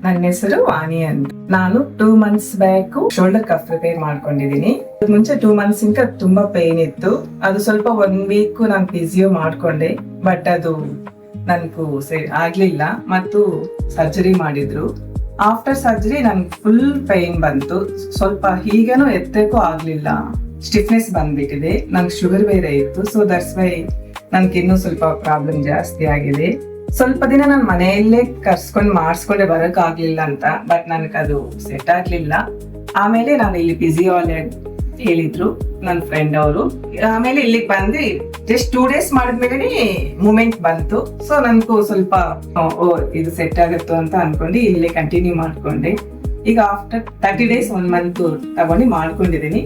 ನನ್ನ ಹೆಸರು ವಾಣಿ ಅಂತ. ನಾನು 2 months back shoulder cuff repair ಮಾಡ್ಕೊಂಡಿದೀನಿ. ಮುಂಚೆ 2 months ಇಂದ ತುಂಬಾ ಪೇನ್ ಇತ್ತು. ಅದು ಸ್ವಲ್ಪ 1 week ನಾನು ಫಿಸಿಯೋ ಮಾಡ್ಕೊಂಡೆ, ಬಟ್ ಅದು ನನ್ಗೂ ಆಗ್ಲಿಲ್ಲ ಮತ್ತು ಸರ್ಜರಿ ಮಾಡಿದ್ರು. ಆಫ್ಟರ್ ಸರ್ಜರಿ ನನ್ಗೆ ಫುಲ್ ಪೇನ್ ಬಂತು. ಸ್ವಲ್ಪ ಹೀಗೇನೂ ಎತ್ತಕ್ಕೂ ಆಗ್ಲಿಲ್ಲ, ಸ್ಟಿಫ್ನೆಸ್ ಬಂದ್ಬಿಟ್ಟಿದೆ. ನಂಗೆ ಶುಗರ್ ಬೇರೆ ಇತ್ತು, ಸೊ ದಟ್ಸ್ ವೈ ನನ್ಗೆ ಇನ್ನೂ ಸ್ವಲ್ಪ ಪ್ರಾಬ್ಲಮ್ ಜಾಸ್ತಿ ಆಗಿದೆ. ಸ್ವಲ್ಪ ದಿನ ನಾನು ಮನೆಯಲ್ಲೇ ಕರ್ಸ್ಕೊಂಡು ಮಾಡಿಸ್ಕೊಂಡೆ ಬರಕ್ ಆಗ್ಲಿಲ್ಲ ಅಂತ, ಬಟ್ ನನಗೆ ಅದು ಸೆಟ್ ಆಗ್ಲಿಲ್ಲ. ಆಮೇಲೆ ನಾನು ಇಲ್ಲಿ ಫಿಸಿಯೋ ಹೇಳಿದ್ರು ನನ್ನ ಫ್ರೆಂಡ್ ಅವರು. ಆಮೇಲೆ ಇಲ್ಲಿಗೆ ಬಂದು ಜಸ್ಟ್ 2 days ಮಾಡಿದ್ಮೇಲೆ ಮೂಮೆಂಟ್ ಬಂತು. ಸೊ ನನ್ಗೂ ಸ್ವಲ್ಪ ಇದು ಸೆಟ್ ಆಗುತ್ತೋ ಅಂತ ಅನ್ಕೊಂಡು ಇಲ್ಲೇ ಕಂಟಿನ್ಯೂ ಮಾಡ್ಕೊಂಡೆ. ಈಗ ಆಫ್ಟರ್ 30 days 1 month ತಗೊಂಡು ಮಾಡ್ಕೊಂಡಿದೀನಿ.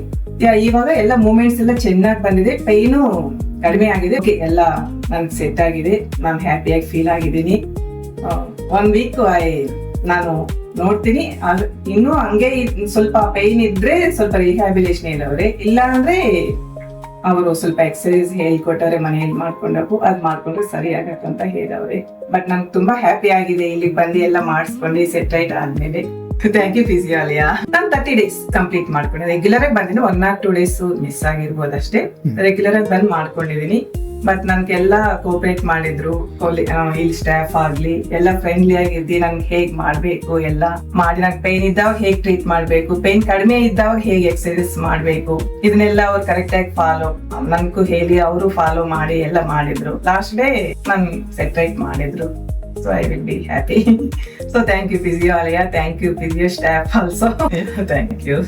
ಇವಾಗ ಎಲ್ಲ ಮೂಮೆಂಟ್ಸ್ ಎಲ್ಲ ಚೆನ್ನಾಗಿ ಬಂದಿದೆ, ಪೈನು ಕಡಿಮೆ ಆಗಿದೆ, ಎಲ್ಲ ನನ್ಗೆ ಸೆಟ್ ಆಗಿದೆ. ನಾನು ಹ್ಯಾಪಿಯಾಗಿ ಫೀಲ್ ಆಗಿದ್ದೀನಿ. 1 week ನಾನು ನೋಡ್ತೀನಿ. ಇನ್ನು ಹಂಗೆ ಸ್ವಲ್ಪ ಪೈನ್ ಇದ್ರೆ ಸ್ವಲ್ಪ ರಿಹ್ಯಾಬಿಲೇಷನ್ ಹೇಳವ್ರೆ, ಇಲ್ಲ ಅಂದ್ರೆ ಅವರು ಸ್ವಲ್ಪ ಎಕ್ಸರ್ಸೈಸ್ ಹೇಳ್ಕೊಟ್ಟವ್ರೆ, ಮನೆಯಲ್ಲಿ ಮಾಡ್ಕೊಂಡವು ಅದ್ ಮಾಡ್ಕೊಂಡ್ರೆ ಸರಿ ಆಗತ್ತಂತ ಹೇಳವ್ರೆ. ಬಟ್ ನಂಗೆ ತುಂಬಾ ಹ್ಯಾಪಿ ಆಗಿದೆ ಇಲ್ಲಿಗೆ ಬಂದು ಎಲ್ಲ ಮಾಡಿಸ್ಕೊಂಡು ಸೆಟ್ ರೈಟ್ ಆದ್ಮೇಲೆ. ಥ್ಯಾಂಕ್ ಯು ಫಿಸಿಯಾಲಿಯಾ. ನಾನು 30 days ಕಂಪ್ಲೀಟ್ ಮಾಡ್ಕೊಂಡೆ. ರೆಗ್ಯುಲರ್ ಆಗಿ ಬಂದಿನಿ, 1 or 2 days ಮಿಸ್ ಆಗಿರ್ಬೋದು ಅಷ್ಟೇ. ರೆಗ್ಯುಲರ್ ಆಗಿ ಬಂದು ಮಾಡ್ಕೊಂಡಿದೀನಿ. ಬಟ್ ನನ್ಗೆಲ್ಲ ಕೋಪರೇಟ್ ಮಾಡಿದ್ರು, ಇಲ್ಲಿ ಸ್ಟಾಫ್ ಆಗ್ಲಿ ಎಲ್ಲ ಫ್ರೆಂಡ್ಲಿ ಆಗಿದ್ದಿ. ನಂಗೆ ಹೇಗ್ ಮಾಡ್ಬೇಕು ಎಲ್ಲ ಮಾಡಿ, ನಂಗೆ ಪೇನ್ ಇದ್ದಾಗ ಹೇಗ್ ಟ್ರೀಟ್ ಮಾಡ್ಬೇಕು, ಪೇನ್ ಕಡಿಮೆ ಇದ್ದಾಗ ಹೇಗ್ ಎಕ್ಸರ್ಸೈಸ್ ಮಾಡ್ಬೇಕು, ಇದನ್ನೆಲ್ಲ ಅವ್ರು ಕರೆಕ್ಟ್ ಆಗಿ ಫಾಲೋ ನನ್ಗೂ ಹೇಳಿ ಅವರು ಫಾಲೋ ಮಾಡಿ ಎಲ್ಲ ಮಾಡಿದ್ರು. ಲಾಸ್ಟ್ ಡೇ ನನ್ ಸೆಟ್ ರೈಟ್ ಮಾಡಿದ್ರು. So I will be happy. So thank you Physio Alaya, thank you Physio staff also. Thank you.